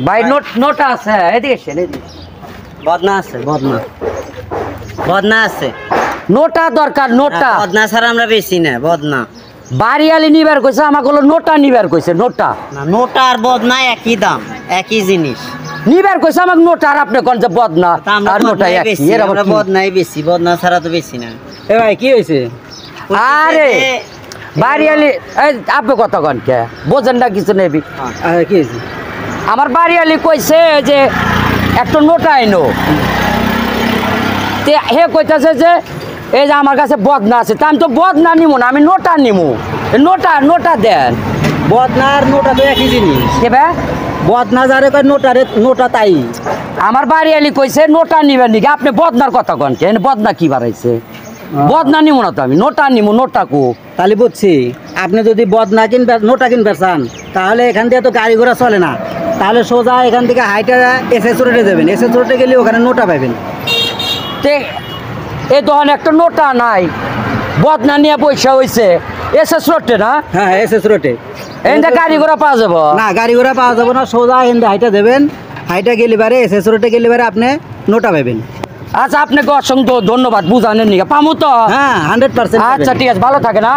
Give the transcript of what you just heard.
ভাই নোটা আছে, এদিকে এসেন, এদিকে। বদনা আছে, বদনা আছে। নোটা দরকার, নোটা। বদনা ছাড়া আমরা বেশি না, বদনা। বাড়িয়ালি নিবার কইছে, আমাকে হলো নোটা নিবার কইছে, নোটা। না, নোটা আর বদনা একই দাম, একই জিনিস। নিবার কইছে আমাকে নোটা, আর আপনি কোন যে বদনা আর নোটা একই। এর আবার কি? বদনাই বেশি, বদনা ছাড়া তো বেশি না। এ ভাই কি হয়েছে? আরে বাড়িয়ালি, এই আপনি কত কন কে বোঝেন না কিছু নেবি? কি হয়েছে? আমার বাড়িয়ালি কইছে যে একটা নোটা আইনো, তে হে কইতাছে যে এই যে আমার কাছে বদনা আছে, তা আমি তো বদনা নিমু না, আমি নোটা নিমু। নোটা নোটা দেন। বদনা আর নোটা তো একই জিনিস। কে বে? বদনা যারে কয় নোটারে, নোটা তাই। আমার বাড়িয়ালি কইছে নোটা নিবেন নাকি, আপনি বদনার কথা কন কে? বদনা কি বাড়াইছে? বদনা নিমু না তো আমি, নোটা নিমু। নোটা কো? তাহলে বুঝছি, আপনি যদি বদনা কিনবে, নোটা কিনবে চান, তাহলে এখান দিয়ে তো গাড়ি ঘোড়া চলে না। তাহলে সোজা এখান থেকে হাইটা এসএস রোডে যাবেন, এসএস রোডে গেলে ওখানে নোটা পাবেন। তে এই দোকান একটা নোটা নাই, বদনা নিয়ে পয়সা হয়েছে এসএস রোডে না? হ্যাঁ, এসএস রোডে। এখান গাড়ি ঘোড়া পাওয়া যাবো না, গাড়ি ঘোড়া পাওয়া যাবে না, সোজা এখান দিয়ে হাইটা দেবেন, হাইটা গেলে বারে এসএস রোডে গেলে বারে আপনি নোটা পাবেন। আচ্ছা, আপনাকে অসংখ্য ধন্যবাদ বুঝানোর নিকে, পামু তো? হ্যাঁ, 100%। আচ্ছা ঠিক আছে, ভালো থাকে না।